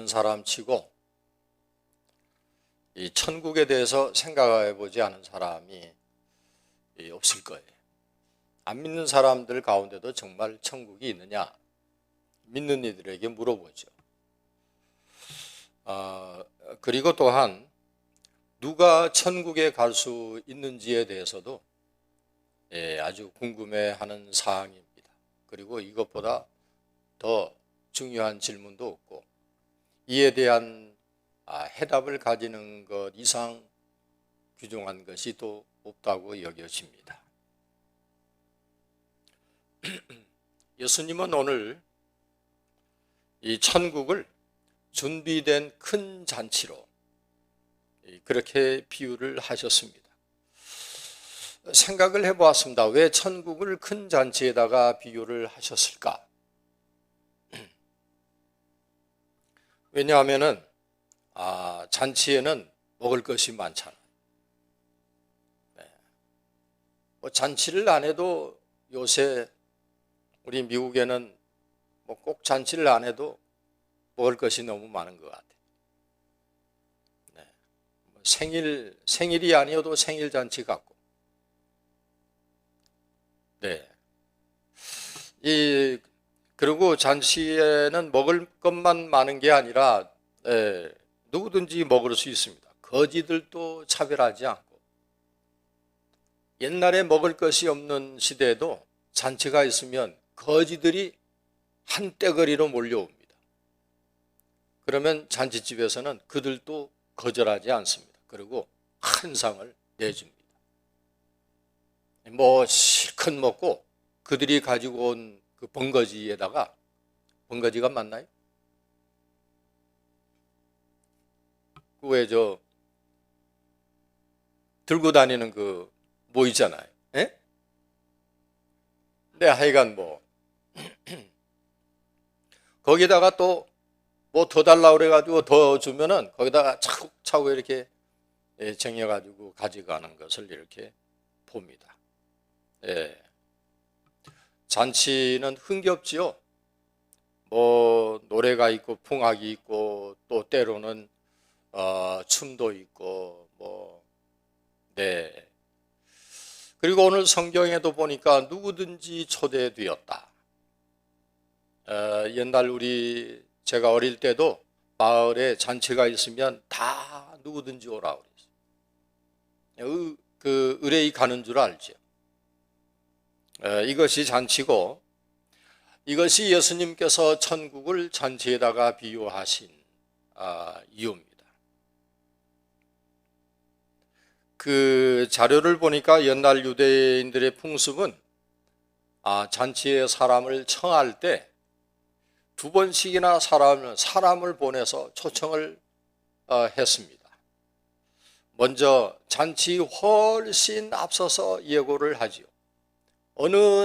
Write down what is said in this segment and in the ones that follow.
믿는 사람 치고 이 천국에 대해서 생각해 보지 않은 사람이 없을 거예요. 안 믿는 사람들 가운데도 정말 천국이 있느냐? 믿는 이들에게 물어보죠. 그리고 또한 누가 천국에 갈 수 있는지에 대해서도 아주 궁금해하는 사항입니다. 그리고 이것보다 더 중요한 질문도 없고 이에 대한 해답을 가지는 것 이상 귀중한 것이 또 없다고 여겨집니다. 예수님은 오늘 이 천국을 준비된 큰 잔치로 그렇게 비유를 하셨습니다. 생각을 해보았습니다. 왜 천국을 큰 잔치에다가 비유를 하셨을까? 왜냐하면은 잔치에는 먹을 것이 많잖아요. 잔치를 안 해도 요새 우리 미국에는 꼭 잔치를 안 해도 먹을 것이 너무 많은 것 같아요. 생일이 아니어도 생일 잔치 같고. 그리고 잔치에는 먹을 것만 많은 게 아니라 누구든지 먹을 수 있습니다. 거지들도 차별하지 않고. 옛날에 먹을 것이 없는 시대에도 잔치가 있으면 거지들이 한떼거리로 몰려옵니다. 그러면 잔치집에서는 그들도 거절하지 않습니다. 그리고 큰 상을 내줍니다. 실컷 먹고 그들이 가지고 온 그 번거지에다가, 번거지가 맞나요? 그 왜 들고 다니는 그 뭐 있잖아요. 하여간 거기다가 또 뭐 더 달라고 그래가지고 더 주면은 거기다가 차곡차곡 이렇게 쟁여가지고 가져가는 것을 이렇게 봅니다. 잔치는 흥겹지요. 노래가 있고 풍악이 있고 또 때로는 춤도 있고 그리고 오늘 성경에도 보니까 누구든지 초대되었다. 옛날 제가 어릴 때도 마을에 잔치가 있으면 다 누구든지 오라고 그랬어요. 그 의뢰이 가는 줄 알죠. 이것이 잔치고 이것이 예수님께서 천국을 잔치에다가 비유하신 이유입니다. 그 자료를 보니까 옛날 유대인들의 풍습은 잔치에 사람을 청할 때 2번씩이나 사람을 보내서 초청을 했습니다. 먼저 잔치 훨씬 앞서서 예고를 하지요. 어느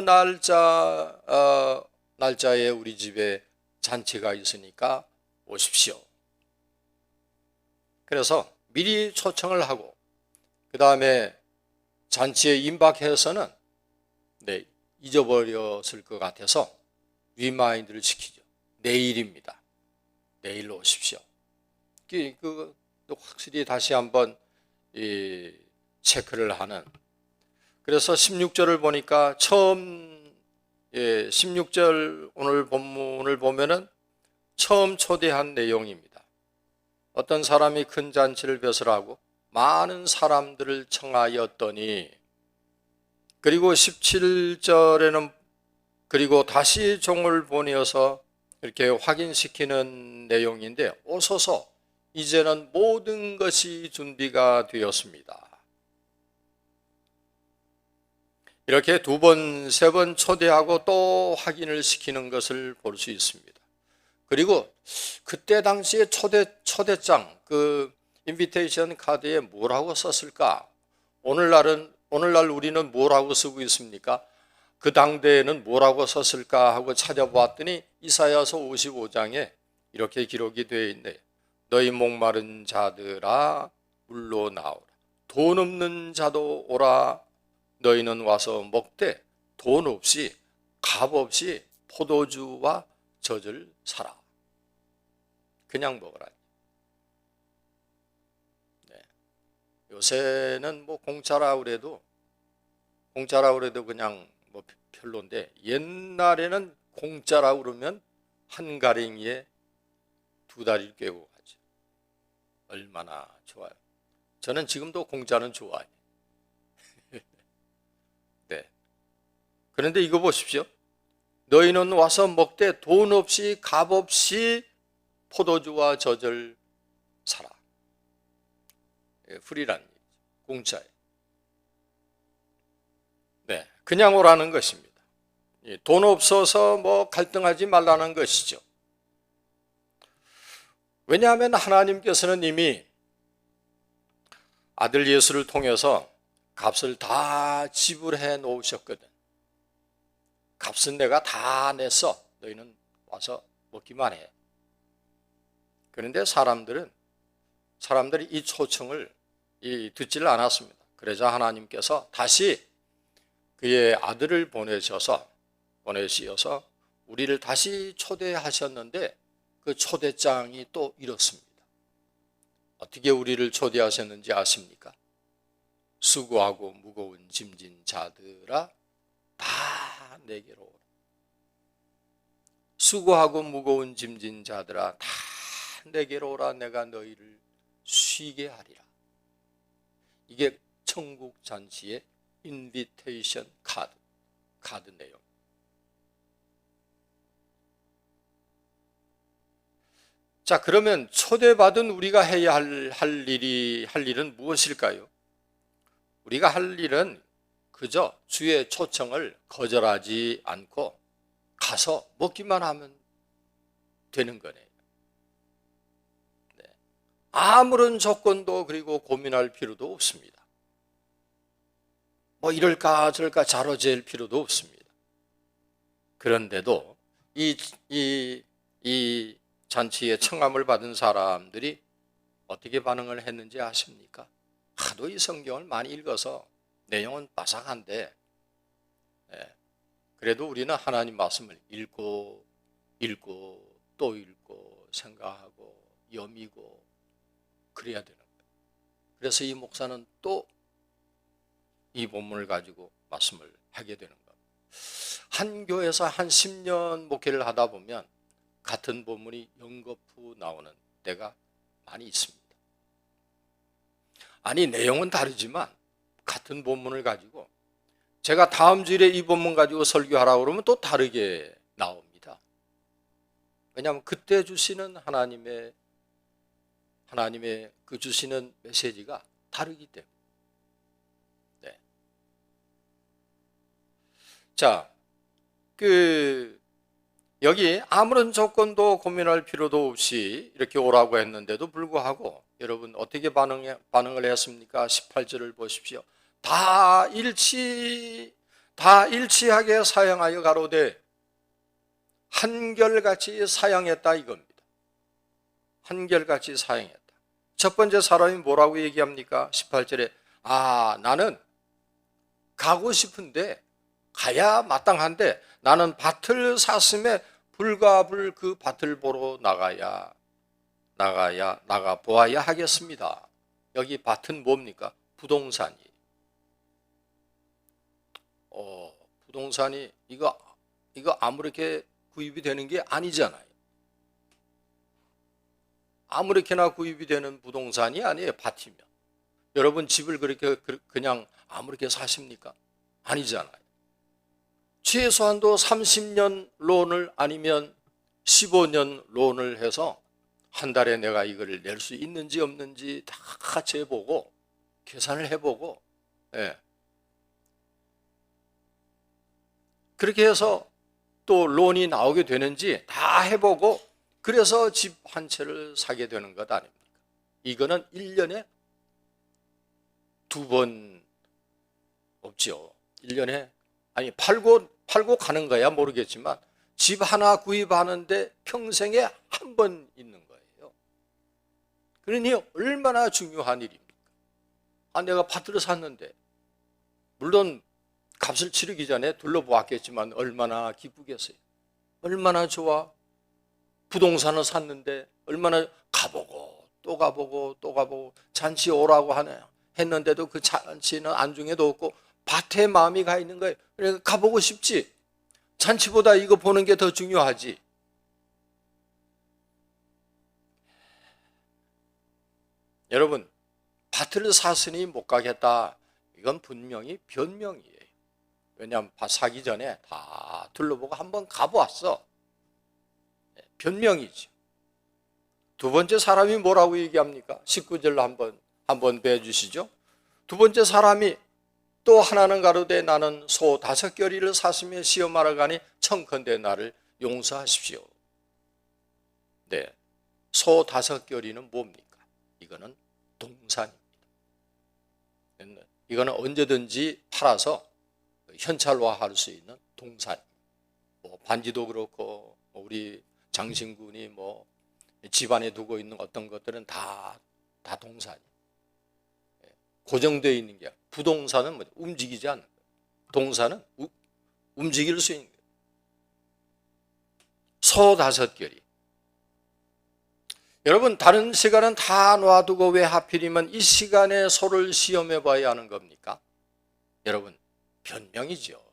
날짜에 우리 집에 잔치가 있으니까 오십시오. 그래서 미리 초청을 하고 그 다음에 잔치에 임박해서는 잊어버렸을 것 같아서 리마인드를 시키죠. 내일입니다. 내일 오십시오. 그 확실히 다시 한번 체크를 하는. 그래서 16절을 보니까 16절 오늘 본문을 보면은 처음 초대한 내용입니다. 어떤 사람이 큰 잔치를 배설하고 많은 사람들을 청하였더니, 그리고 17절에는 그리고 다시 종을 보내어서 이렇게 확인시키는 내용인데, 오소서 이제는 모든 것이 준비가 되었습니다. 이렇게 2번, 3번 초대하고 또 확인을 시키는 것을 볼 수 있습니다. 그리고 그때 당시에 초대장, 그 인비테이션 카드에 뭐라고 썼을까? 오늘날 우리는 뭐라고 쓰고 있습니까? 그 당대에는 뭐라고 썼을까 하고 찾아보았더니 이사야서 55장에 이렇게 기록이 되어 있네. 너희 목마른 자들아 물로 나오라. 돈 없는 자도 오라. 너희는 와서 먹되 돈 없이 값 없이 포도주와 젖을 사라. 그냥 먹으라. 네. 요새는 뭐 공짜라고 그래도 그냥 뭐 별론데, 옛날에는 공짜라고 그러면 한 가랭이에 두 다리를 꿰고 가죠. 얼마나 좋아요. 저는 지금도 공짜는 좋아해요. 네. 그런데 이거 보십시오. 너희는 와서 먹되 돈 없이 값 없이 포도주와 젖을 사라. 프리란 얘기죠. 공짜에. 네, 그냥 오라는 것입니다. 돈 없어서 뭐 갈등하지 말라는 것이죠. 왜냐하면 하나님께서는 이미 아들 예수를 통해서 값을 다 지불해 놓으셨거든. 값은 내가 다 냈어. 너희는 와서 먹기만 해. 그런데 사람들이 이 초청을 듣지를 않았습니다. 그러자 하나님께서 다시 그의 아들을 보내셔서 우리를 다시 초대하셨는데, 그 초대장이 또 이렇습니다. 어떻게 우리를 초대하셨는지 아십니까? 수고하고 무거운 짐진 자들아 다 내게로 오라. 수고하고 무거운 짐진 자들아 다 내게로 오라. 내가 너희를 쉬게 하리라. 이게 천국 잔치의 인비테이션 카드 내용. 자, 그러면 초대받은 우리가 해야 할 일은 무엇일까요? 우리가 할 일은 그저 주의 초청을 거절하지 않고 가서 먹기만 하면 되는 거네요. 네. 아무런 조건도 그리고 고민할 필요도 없습니다. 뭐 이럴까 저럴까 자로재일 필요도 없습니다. 그런데도 이 잔치에 청함을 받은 사람들이 어떻게 반응을 했는지 아십니까? 하도 이 성경을 많이 읽어서 내용은 빠삭한데, 그래도 우리는 하나님 말씀을 읽고 또 읽고 생각하고 여미고 그래야 되는 거예요. 그래서 이 목사는 또 이 본문을 가지고 말씀을 하게 되는 겁니다. 한 교회에서 한 10년 목회를 하다 보면 같은 본문이 연거푸 나오는 때가 많이 있습니다. 아니, 내용은 다르지만 같은 본문을 가지고 제가 다음 주일에 이 본문 가지고 설교하라고 그러면 또 다르게 나옵니다. 왜냐하면 그때 주시는 하나님의 그 주시는 메시지가 다르기 때문에. 네. 자, 여기 아무런 조건도 고민할 필요도 없이 이렇게 오라고 했는데도 불구하고 여러분 어떻게 반응을 했습니까? 18절을 보십시오. 다 일치하게 사양하여 가로되 한결같이 사양했다 이겁니다. 한결같이 사양했다. 첫 번째 사람이 뭐라고 얘기합니까? 18절에 나는 가고 싶은데 가야 마땅한데 나는 밭을 샀음에 불과 불 그 밭을 보러 나가 보아야 하겠습니다. 여기 밭은 뭡니까? 부동산이. 부동산이 이거 아무렇게 구입이 되는 게 아니잖아요. 아무렇게나 구입이 되는 부동산이 아니에요. 밭이면. 여러분 집을 그렇게 그냥 아무렇게 사십니까? 아니잖아요. 최소한도 30년 론을 아니면 15년 론을 해서 한 달에 내가 이거를 낼 수 있는지 없는지 다 같이 해보고 계산을 해보고, 그렇게 해서 또 론이 나오게 되는지 다 해보고 그래서 집 한 채를 사게 되는 것 아닙니까? 이거는 1년에 2번 없죠. 1년에 팔고 가는 거야 모르겠지만 집 하나 구입하는데 평생에 한 번 있는 거예요. 그러니 얼마나 중요한 일입니까? 내가 밭을 샀는데 물론 값을 치르기 전에 둘러보았겠지만 얼마나 기쁘겠어요. 얼마나 좋아. 부동산을 샀는데 얼마나 가보고 또 가보고 또 가보고 잔치 오라고 했는데도 그 잔치는 안중에도 없고 밭에 마음이 가 있는 거예요. 그러니까 가보고 싶지. 잔치보다 이거 보는 게 더 중요하지. 여러분, 밭을 샀으니 못 가겠다. 이건 분명히 변명이에요. 왜냐하면 밭 사기 전에 다 둘러보고 한번 가보았어. 변명이죠. 두 번째 사람이 뭐라고 얘기합니까? 19절 한번 배워주시죠. 두 번째 사람이 또 하나는 가로되 나는 소 5겨리를 샀으며 시험하러 가니 청컨대 나를 용서하십시오. 네, 소 5겨리는 뭡니까? 이거는 동산입니다. 이거는 언제든지 팔아서 현찰화할 수 있는 동산입니다. 뭐 반지도 그렇고 우리 장신군이 뭐 집안에 두고 있는 어떤 것들은 다 동산이에요. 고정되어 있는 게 부동산은 뭐죠? 움직이지 않는 거예요. 동산은 움직일 수 있는 거예요. 소 5겨리. 여러분, 다른 시간은 다 놔두고 왜 하필이면 이 시간에 소를 시험해 봐야 하는 겁니까? 여러분, 변명이죠.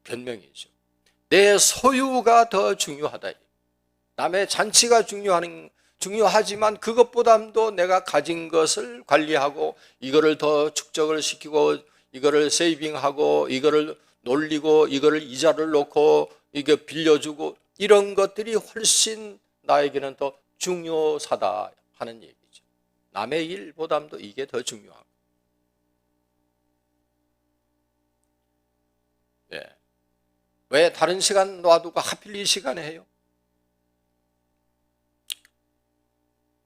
변명이죠. 내 소유가 더 중요하다. 남의 잔치가 중요하지만 그것보다도 내가 가진 것을 관리하고 이거를 더 축적을 시키고 이거를 세이빙하고 이거를 놀리고 이거를 이자를 놓고 이거 빌려주고 이런 것들이 훨씬 나에게는 더 중요하다 하는 얘기죠. 남의 일보다도 이게 더 중요한 거예요. 네. 왜 다른 시간 놔두고 하필 이 시간에 해요?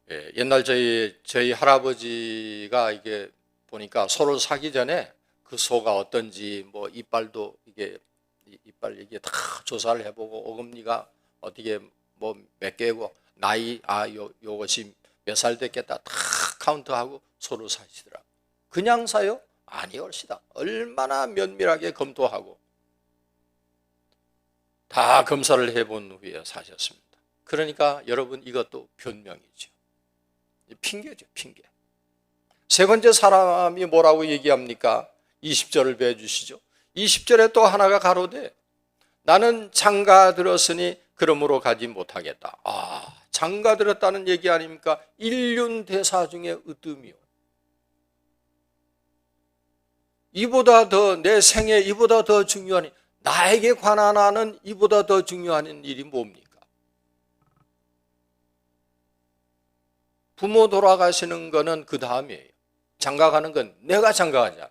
예, 옛날 저희 할아버지가 이게 보니까 소를 사기 전에 그 소가 어떤지 뭐 이빨도 이빨 이게 다 조사를 해보고 어금니가 어떻게 뭐 몇 개고 나이 요것이 몇 살 됐겠다 다 카운트하고 소를 사시더라. 그냥 사요? 아니올시다. 얼마나 면밀하게 검토하고 다 검사를 해본 후에 사셨습니다. 그러니까 여러분 이것도 변명이죠. 핑계죠, 핑계. 세 번째 사람이 뭐라고 얘기합니까? 20절을 배워주시죠. 20절에 또 하나가 가로되 나는 장가 들었으니 그러므로 가지 못하겠다. 장가 들었다는 얘기 아닙니까? 일륜 대사 중에 으뜸이요. 이보다 더 내 생에 이보다 더 중요한 나에게 관한하는 이보다 더 중요한 일이 뭡니까? 부모 돌아가시는 거는 그 다음이에요. 장가 가는 건 내가 장가 가잖아요.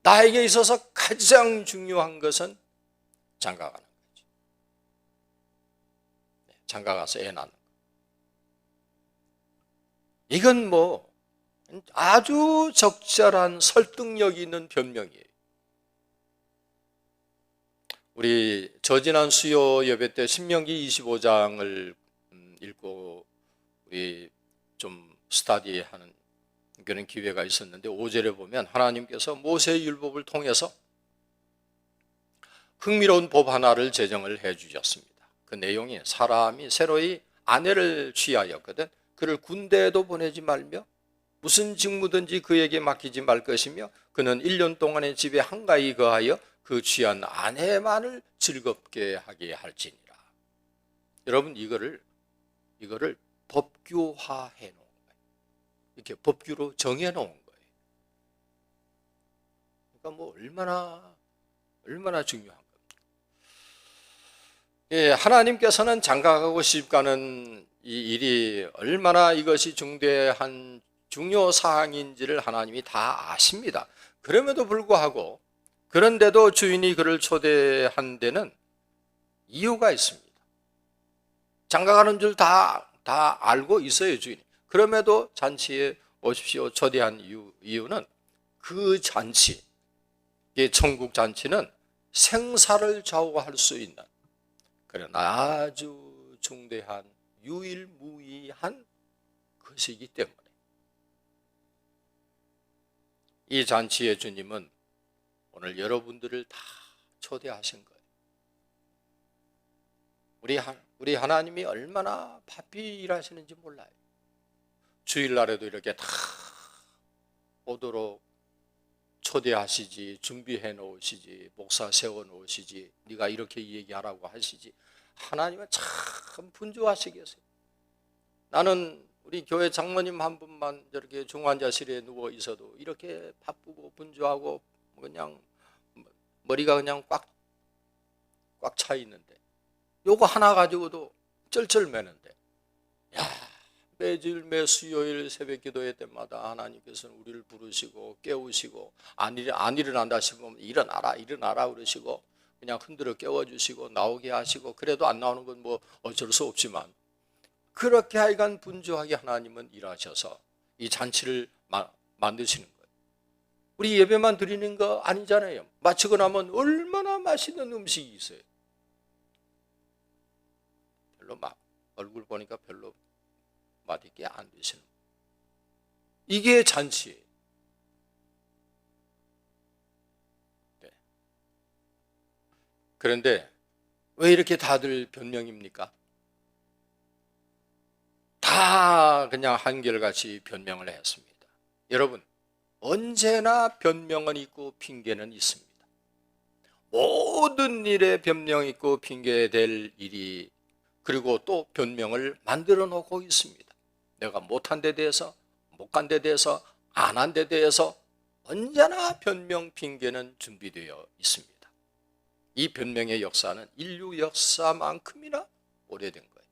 나에게 있어서 가장 중요한 것은 장가 가는 거죠. 장가 가서 애 낳는 거. 이건 뭐 아주 적절한 설득력 있는 변명이에요. 우리 저지난 수요 예배 때 신명기 25장을 읽고 우리 좀 스터디하는 그런 기회가 있었는데 5절에 보면 하나님께서 모세의 율법을 통해서 흥미로운 법 하나를 제정을 해 주셨습니다. 그 내용이 사람이 새로이 아내를 취하였거든 그를 군대에도 보내지 말며 무슨 직무든지 그에게 맡기지 말 것이며 그는 1년 동안의 집에 한가히 거하여 그 취한 아내만을 즐겁게 하게 할지니라. 여러분 이거를 법규화해 놓은 거예요. 이렇게 법규로 정해 놓은 거예요. 그러니까 뭐 얼마나 중요한 겁니까? 예, 하나님께서는 장가가고 시집가는 이 일이 얼마나 이것이 중대한 중요 사항인지를 하나님이 다 아십니다. 그럼에도 불구하고 그런데도 주인이 그를 초대한 데는 이유가 있습니다. 장가가는 줄 다 알고 있어요, 주인이. 그럼에도 잔치에 오십시오 초대한 이유는 그 잔치, 천국 잔치는 생사를 좌우할 수 있는 그런 아주 중대한 유일무이한 것이기 때문에 이 잔치의 주님은 오늘 여러분들을 다 초대하신 거예요. 우리 하나님이 얼마나 바삐 일하시는지 몰라요. 주일날에도 이렇게 다 오도록 초대하시지, 준비해 놓으시지, 목사 세워 놓으시지, 네가 이렇게 얘기하라고 하시지. 하나님은 참 분주하시겠어요. 나는 우리 교회 장모님 한 분만 저렇게 중환자실에 누워 있어도 이렇게 바쁘고 분주하고 그냥 머리가 그냥 꽉 차 있는데, 요거 하나 가지고도 쩔쩔매는데, 야, 매주일 매 수요일 새벽 기도회 때마다 하나님께서는 우리를 부르시고 깨우시고 안 일어난다 싶으면 일어나라 그러시고 그냥 흔들어 깨워주시고 나오게 하시고, 그래도 안 나오는 건 뭐 어쩔 수 없지만 그렇게 하여간 분주하게 하나님은 일하셔서 이 잔치를 만드시는 거예요. 우리 예배만 드리는 거 아니잖아요. 마치고 나면 얼마나 맛있는 음식이 있어요. 별로 얼굴 보니까 별로 맛있게 안 드시는, 이게 잔치예요. 네. 그런데 왜 이렇게 다들 변명입니까? 다 그냥 한결같이 변명을 했습니다. 여러분, 언제나 변명은 있고 핑계는 있습니다. 모든 일에 변명 있고 핑계될 일이, 그리고 또 변명을 만들어 놓고 있습니다. 내가 못한 데 대해서, 못 간 데 대해서, 안 한 데 대해서 언제나 변명 핑계는 준비되어 있습니다. 이 변명의 역사는 인류 역사만큼이나 오래된 거예요.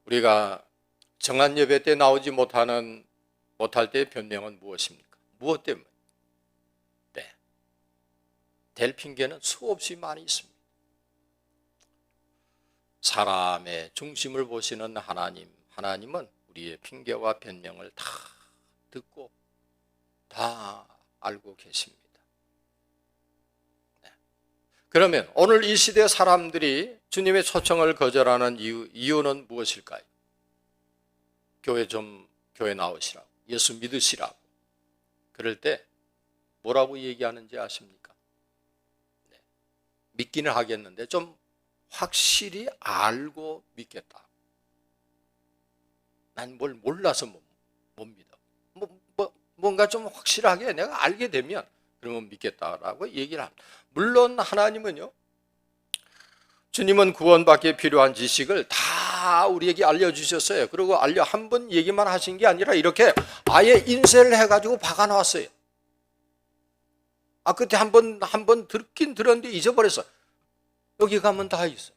우리가 정한 예배 때 나오지 못할 때의 변명은 무엇입니까? 무엇 때문에? 네. 될 핑계는 수없이 많이 있습니다. 사람의 중심을 보시는 하나님은 우리의 핑계와 변명을 다 듣고 다 알고 계십니다. 네. 그러면 오늘 이 시대 사람들이 주님의 초청을 거절하는 이유는 무엇일까요? 교회 나오시라고, 예수 믿으시라고. 그럴 때 뭐라고 얘기하는지 아십니까? 네. 믿기는 하겠는데 좀 확실히 알고 믿겠다. 난 뭘 몰라서 못 믿어. 뭔가 좀 확실하게 내가 알게 되면 그러면 믿겠다라고 얘기를 합니다. 물론 하나님은요, 주님은 구원받기에 필요한 지식을 다 우리에게 알려주셨어요. 그리고 한 번 얘기만 하신 게 아니라 이렇게 아예 인쇄를 해가지고 박아놨어요. 그때 한 번 듣긴 들었는데 잊어버렸어. 여기 가면 다 있어.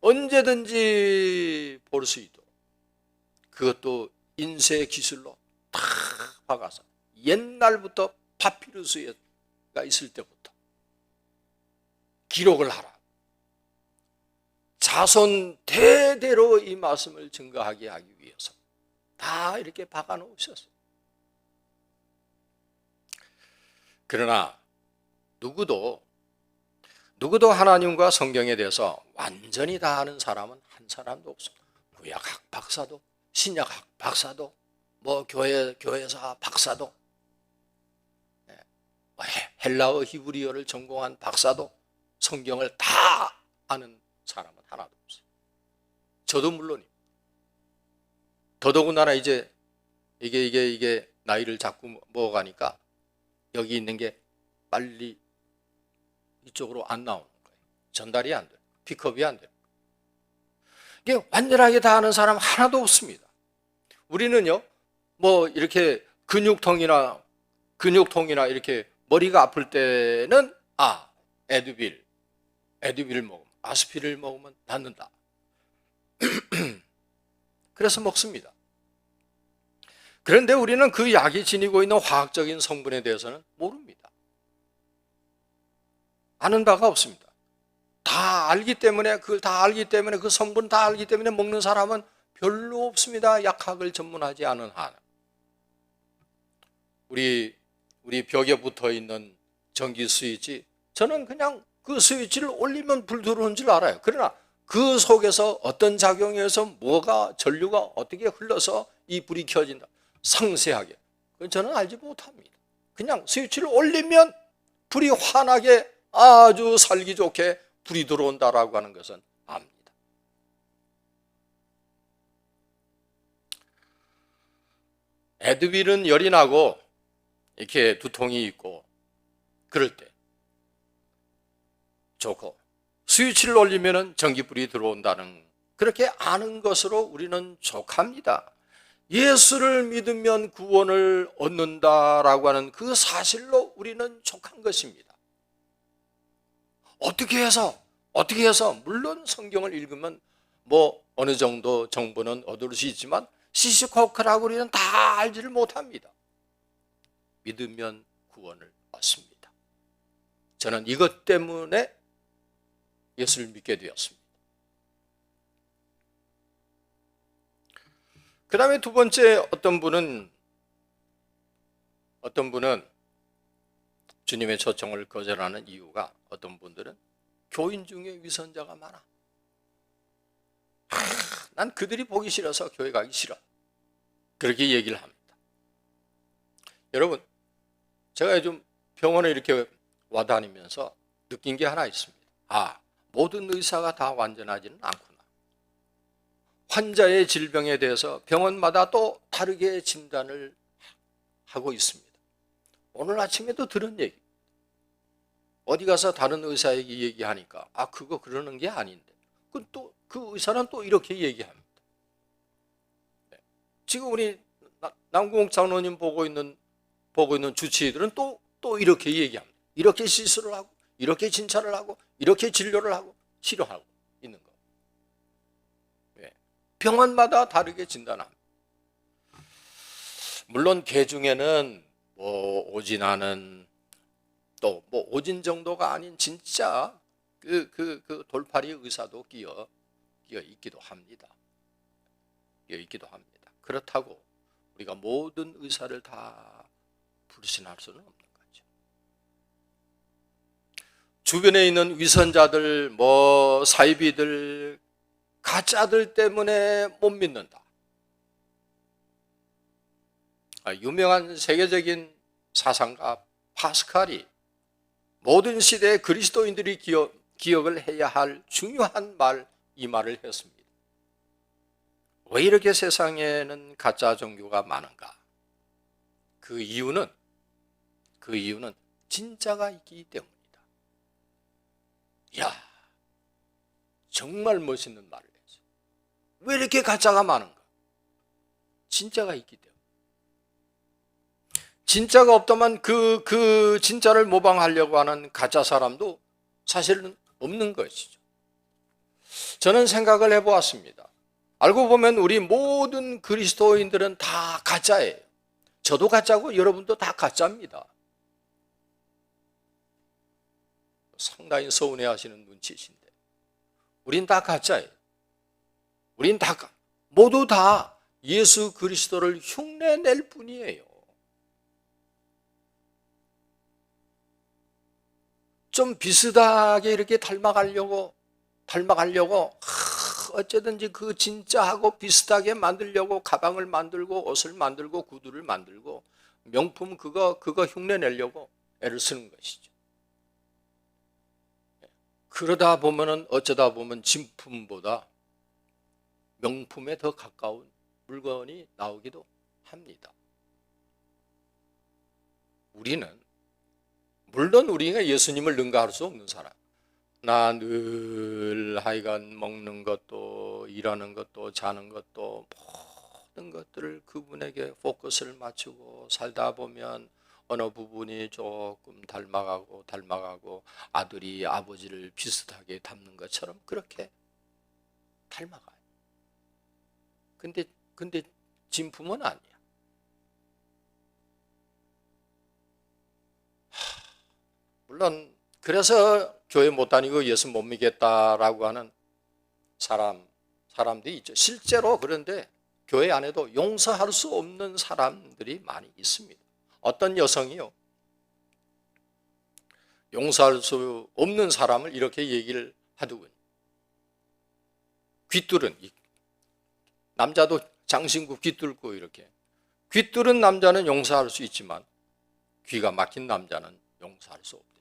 언제든지 볼 수 있도록. 그것도 인쇄 기술로 다 박아서 옛날부터 파피루스가 있을 때부터 기록을 하라. 자손 대대로 이 말씀을 증거하게 하기 위해서 다 이렇게 박아 놓으셨어요. 그러나 누구도 하나님과 성경에 대해서 완전히 다 아는 사람은 한 사람도 없습니다. 구약학 박사도, 신약학 박사도, 교회사 박사도, 헬라어 히브리어를 전공한 박사도 성경을 다 아는 사람은 하나도 없어요. 저도 물론입니다. 더더군다나 이제 이게 나이를 자꾸 먹어가니까 여기 있는 게 빨리 이쪽으로 안 나오는 거예요. 전달이 안 돼요. 픽업이 안 돼요. 이게 완전하게 다 아는 사람 하나도 없습니다. 우리는요, 이렇게 근육통이나 이렇게 머리가 아플 때는 에드빌을 먹으면, 아스피린을 먹으면 낫는다. 그래서 먹습니다. 그런데 우리는 그 약이 지니고 있는 화학적인 성분에 대해서는 모릅니다. 아는 바가 없습니다. 다 알기 때문에, 그 성분 다 알기 때문에 먹는 사람은 별로 없습니다. 약학을 전문하지 않은 한. 우리 벽에 붙어 있는 전기 스위치, 저는 그냥 그 스위치를 올리면 불 들어오는 줄 알아요. 그러나 그 속에서 어떤 작용이 해서 전류가 어떻게 흘러서 이 불이 켜진다, 상세하게, 그건 저는 알지 못합니다. 그냥 스위치를 올리면 불이 환하게 아주 살기 좋게 불이 들어온다라고 하는 것은 압니다. 에드윌은 열이 나고 이렇게 두통이 있고 그럴 때 좋고, 스위치를 올리면 전기불이 들어온다는, 그렇게 아는 것으로 우리는 족합니다. 예수를 믿으면 구원을 얻는다라고 하는 그 사실로 우리는 족한 것입니다. 어떻게 해서 물론 성경을 읽으면 뭐 어느 정도 정보는 얻을 수 있지만 시시콜콜하고 우리는 다 알지를 못합니다. 믿으면 구원을 얻습니다. 저는 이것 때문에 예수를 믿게 되었습니다. 그 다음에 두 번째, 어떤 분은 주님의 초청을 거절하는 이유가, 어떤 분들은 교인 중에 위선자가 많아. 난 그들이 보기 싫어서 교회 가기 싫어. 그렇게 얘기를 합니다. 여러분, 제가 요즘 병원에 이렇게 와다니면서 느낀 게 하나 있습니다. 모든 의사가 다 완전하지는 않구나. 환자의 질병에 대해서 병원마다 또 다르게 진단을 하고 있습니다. 오늘 아침에도 들은 얘기. 어디 가서 다른 의사에게 얘기하니까 그거 그러는 게 아닌데, 그 의사는 또 이렇게 얘기합니다. 네. 지금 우리 남궁옥 장로님 보고 있는 주치의들은 또 이렇게 얘기합니다. 이렇게 시술을 하고, 이렇게 진찰을 하고, 이렇게 진료를 하고, 치료하고 있는 거. 네. 병원마다 다르게 진단합니다. 물론 개 중에는 오진하는, 또 오진 정도가 아닌 진짜 그 돌팔이 의사도 끼어 있기도 합니다. 그렇다고 우리가 모든 의사를 다 불신할 수는 없는 거죠. 주변에 있는 위선자들, 사이비들, 가짜들 때문에 못 믿는다. 유명한 세계적인 사상가 파스칼이 모든 시대에 그리스도인들이 기억을 해야 할 중요한 이 말을 했습니다. 왜 이렇게 세상에는 가짜 종교가 많은가? 그 이유는 진짜가 있기 때문이다. 정말 멋있는 말을 했어요. 왜 이렇게 가짜가 많은가? 진짜가 있기 때문에. 진짜가 없다면 그 진짜를 모방하려고 하는 가짜 사람도 사실은 없는 것이죠. 저는 생각을 해보았습니다. 알고 보면 우리 모든 그리스도인들은 다 가짜예요. 저도 가짜고 여러분도 다 가짜입니다. 상당히 서운해하시는 눈치신데, 우린 다 가짜예요. 모두 다 예수 그리스도를 흉내낼 뿐이에요. 좀 비슷하게 이렇게 닮아가려고 어쨌든지 그 진짜하고 비슷하게 만들려고 가방을 만들고 옷을 만들고 구두를 만들고 명품 그거 흉내 내려고 애를 쓰는 것이죠. 그러다 보면은 어쩌다 보면 진품보다 명품에 더 가까운 물건이 나오기도 합니다. 물론 우리가 예수님을 능가할 수 없는 사람, 나 늘 하여간 먹는 것도 일하는 것도 자는 것도 모든 것들을 그분에게 포커스를 맞추고 살다 보면 어느 부분이 조금 닮아가고 아들이 아버지를 비슷하게 닮는 것처럼 그렇게 닮아가요. 근데 진품은 아니야. 물론 그래서 교회 못 다니고 예수 못 믿겠다라고 하는 사람들이 있죠. 실제로. 그런데 교회 안에도 용서할 수 없는 사람들이 많이 있습니다. 어떤 여성이요, 용서할 수 없는 사람을 이렇게 얘기를 하더군요. 귀뚫은, 남자도 장신구 귀뚫고 이렇게, 귀뚫은 남자는 용서할 수 있지만 귀가 막힌 남자는 용서할 수 없대요.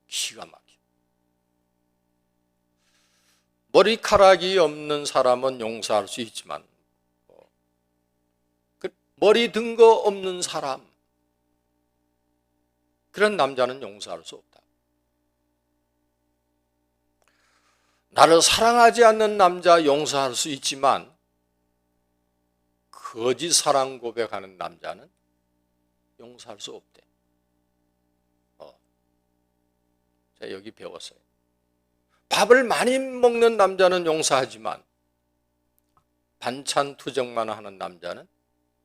기가 막혀. 머리카락이 없는 사람은 용서할 수 있지만 머리 든 거 없는 사람, 그런 남자는 용서할 수 없다. 나를 사랑하지 않는 남자 용서할 수 있지만 거짓 사랑 고백하는 남자는 용서할 수 없대. 제가 여기 배웠어요. 밥을 많이 먹는 남자는 용서하지만 반찬 투정만 하는 남자는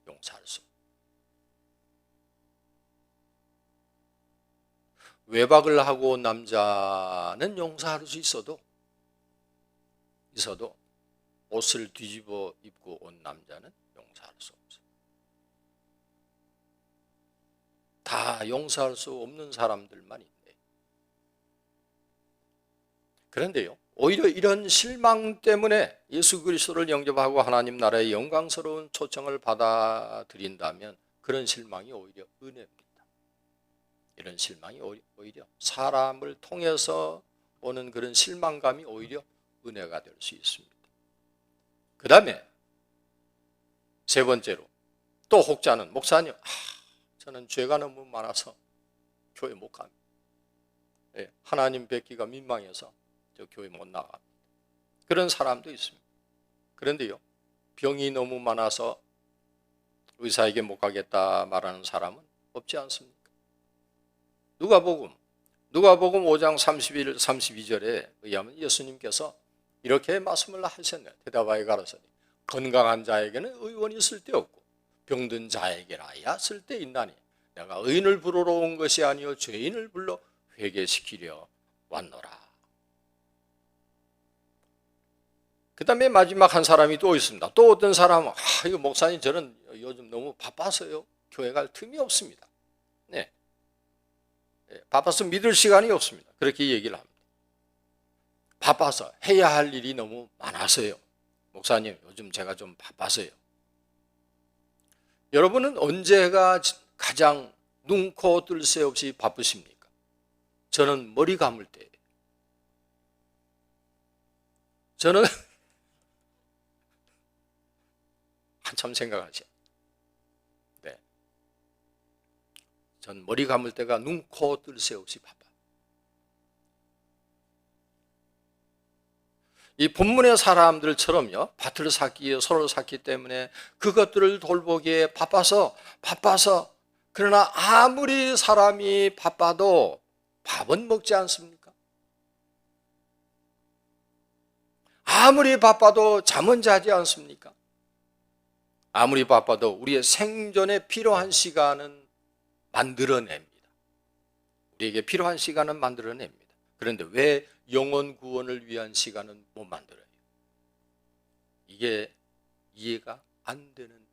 용서할 수 없다. 외박을 하고 온 남자는 용서할 수 있어도 옷을 뒤집어 입고 온 남자는 용서할 수 없어요. 다 용서할 수 없는 사람들만 있네. 그런데요, 오히려 이런 실망 때문에 예수 그리스도를 영접하고 하나님 나라의 영광스러운 초청을 받아들인다면 그런 실망이 오히려 은혜입니다. 이런 실망이 오히려 사람을 통해서 오는 그런 실망감이 오히려 은혜가 될 수 있습니다. 그 다음에 세 번째로 또 혹자는 목사님, 저는 죄가 너무 많아서 교회 못 갑니다. 하나님 뵙기가 민망해서 저 교회 못 나갑니다. 그런 사람도 있습니다. 그런데요, 병이 너무 많아서 의사에게 못 가겠다 말하는 사람은 없지 않습니까? 누가복음 5장 31, 32절에 의하면 예수님께서 이렇게 말씀을 하셨네요. 대답하여 가로소니 건강한 자에게는 의원이 쓸데없고 병든 자에게라야 쓸데있나니 내가 의인을 부르러 온 것이 아니요 죄인을 불러 회개시키려 왔노라. 그 다음에 마지막 한 사람이 또 있습니다. 또 어떤 사람은 이거 목사님 저는 요즘 너무 바빠서요 교회 갈 틈이 없습니다. 네, 바빠서 믿을 시간이 없습니다. 그렇게 얘기를 합니다. 바빠서 해야 할 일이 너무 많아서요. 목사님 요즘 제가 좀 바빠서요. 여러분은 언제가 가장 눈, 코, 뜰 새 없이 바쁘십니까? 저는 머리 감을 때. 저는 한참 생각하죠. 네. 전 머리 감을 때가 눈, 코, 뜰 새 없이 바빠. 이 본문의 사람들처럼요, 밭을 샀기에 소를 샀기 때문에 그것들을 돌보기에 바빠서 그러나 아무리 사람이 바빠도 밥은 먹지 않습니까? 아무리 바빠도 잠은 자지 않습니까? 아무리 바빠도 우리의 생존에 필요한 시간은 만들어냅니다. 우리에게 필요한 시간은 만들어냅니다. 그런데 왜 영혼 구원을 위한 시간은 못 만들어요? 이게 이해가 안 되는 부분.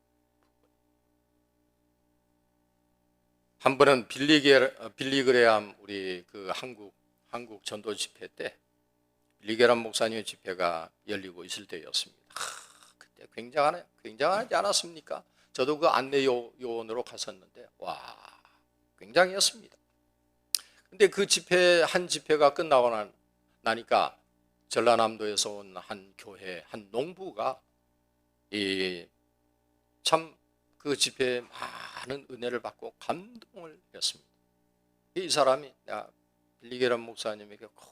한 번은 빌리그레암 우리 그 한국 전도 집회 때 빌리그레암 목사님의 집회가 열리고 있을 때였습니다. 그때 굉장하지 않았습니까? 저도 그 안내 요원으로 갔었는데 와, 굉장했습니다. 근데 그 한 집회가 끝나고 나니까 전라남도에서 온 한 교회, 한 농부가 참 그 집회에 많은 은혜를 받고 감동을 했습니다. 이 사람이 내가 빌리그레암 목사님에게 꼭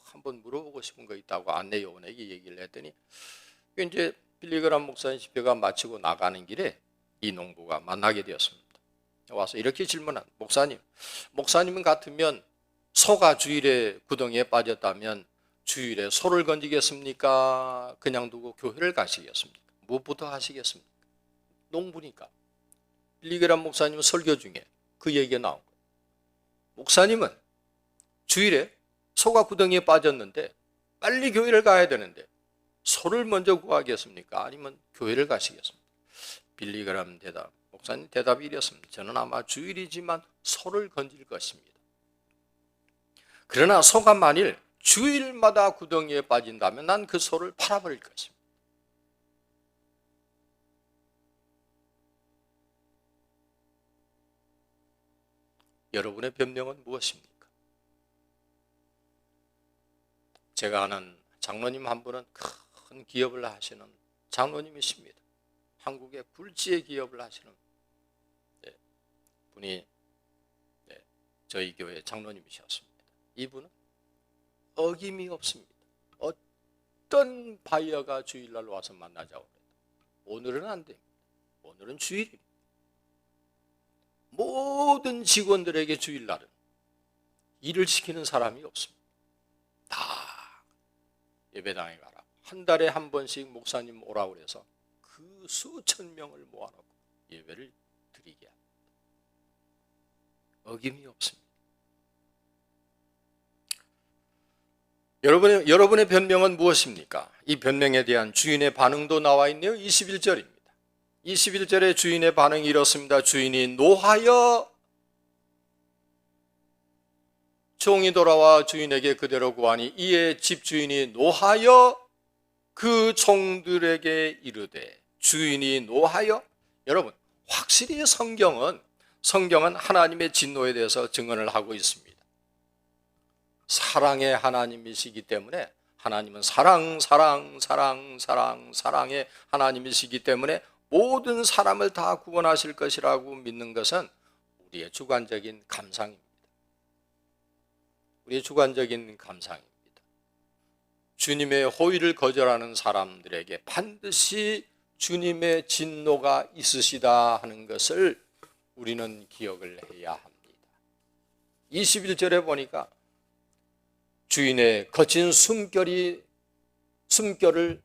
한번 물어보고 싶은 거 있다고 안내 요원에게 얘기를 했더니 이제 빌리그레암 목사님 집회가 마치고 나가는 길에 이 농부가 만나게 되었습니다. 와서 이렇게 질문한, 목사님 같으면 소가 주일에 구덩이에 빠졌다면 주일에 소를 건지겠습니까? 그냥 두고 교회를 가시겠습니까? 무엇부터 하시겠습니까? 농부니까. 빌리그레암 목사님 설교 중에 그 얘기가 나온 거예요. 목사님은 주일에 소가 구덩이에 빠졌는데 빨리 교회를 가야 되는데 소를 먼저 구하겠습니까? 아니면 교회를 가시겠습니까? 빌리그레암 목사님 대답이 이랬습니다. 저는 아마 주일이지만 소를 건질 것입니다. 그러나 소가 만일 주일마다 구덩이에 빠진다면 난 그 소를 팔아버릴 것입니다. 여러분의 변명은 무엇입니까? 제가 아는 장로님 한 분은 큰 기업을 하시는 장로님이십니다. 한국의 굴지의 기업을 하시는 분이 저희 교회 장로님이셨습니다. 이분은 어김이 없습니다. 어떤 바이어가 주일날 와서 만나자고 그래도 오늘은 안 됩니다. 오늘은 주일입니다. 모든 직원들에게 주일날은 일을 시키는 사람이 없습니다. 다 예배당에 가라. 한 달에 한 번씩 목사님 오라고 그래서 그 수천 명을 모아놓고 예배를 드리게 합니다. 어김이 없습니다. 여러분의 변명은 무엇입니까? 이 변명에 대한 주인의 반응도 나와 있네요. 21절입니다. 21절에 주인의 반응이 이렇습니다. 주인이 노하여 종이 돌아와 주인에게 그대로 구하니 이에 집주인이 노하여 그 종들에게 이르되 주인이 노하여. 여러분, 확실히 성경은 하나님의 진노에 대해서 증언을 하고 있습니다. 사랑의 하나님이시기 때문에, 하나님은 사랑의 하나님이시기 때문에 모든 사람을 다 구원하실 것이라고 믿는 것은 우리의 주관적인 감상입니다. 우리의 주관적인 감상입니다. 주님의 호의를 거절하는 사람들에게 반드시 주님의 진노가 있으시다 하는 것을 우리는 기억을 해야 합니다. 21절에 보니까 주인의 거친 숨결을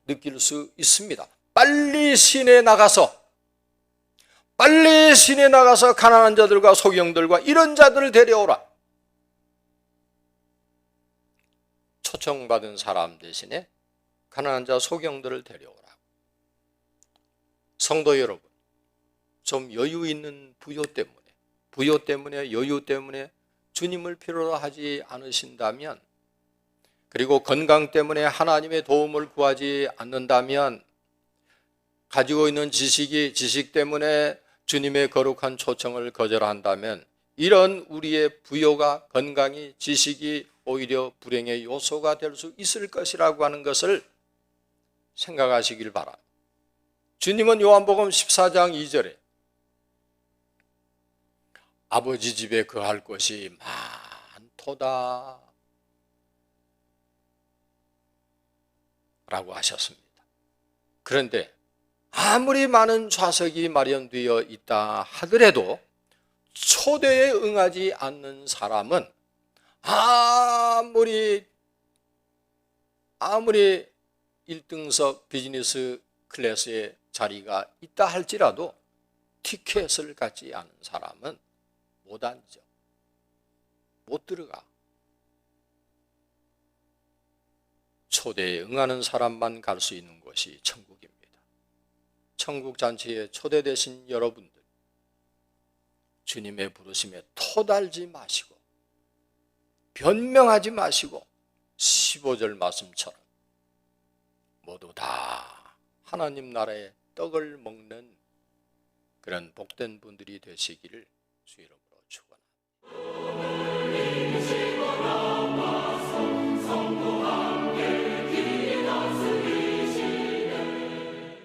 느낄 수 있습니다. 빨리 시내에 나가서 가난한 자들과 소경들과 이런 자들을 데려오라. 초청받은 사람 대신에 가난한 자 소경들을 데려오라. 성도 여러분, 좀 여유 있는 부요 때문에 여유 때문에 주님을 필요로 하지 않으신다면, 그리고 건강 때문에 하나님의 도움을 구하지 않는다면, 가지고 있는 지식 때문에 주님의 거룩한 초청을 거절한다면, 이런 우리의 부요가, 건강이, 지식이 오히려 불행의 요소가 될 수 있을 것이라고 하는 것을 생각하시길 바랍니다. 주님은 요한복음 14장 2절에 아버지 집에 거할 곳이 많도다 라고 하셨습니다. 그런데 아무리 많은 좌석이 마련되어 있다 하더라도 초대에 응하지 않는 사람은 아무리 1등석 비즈니스 클래스의 자리가 있다 할지라도 티켓을 갖지 않은 사람은 못 앉아, 못 들어가. 초대에 응하는 사람만 갈 수 있는 곳이 천국입니다. 천국 잔치에 초대되신 여러분들, 주님의 부르심에 토달지 마시고 변명하지 마시고 15절 말씀처럼 모두 다 하나님 나라의 떡을 먹는 그런 복된 분들이 되시기를 주 이름으로 축원합니다.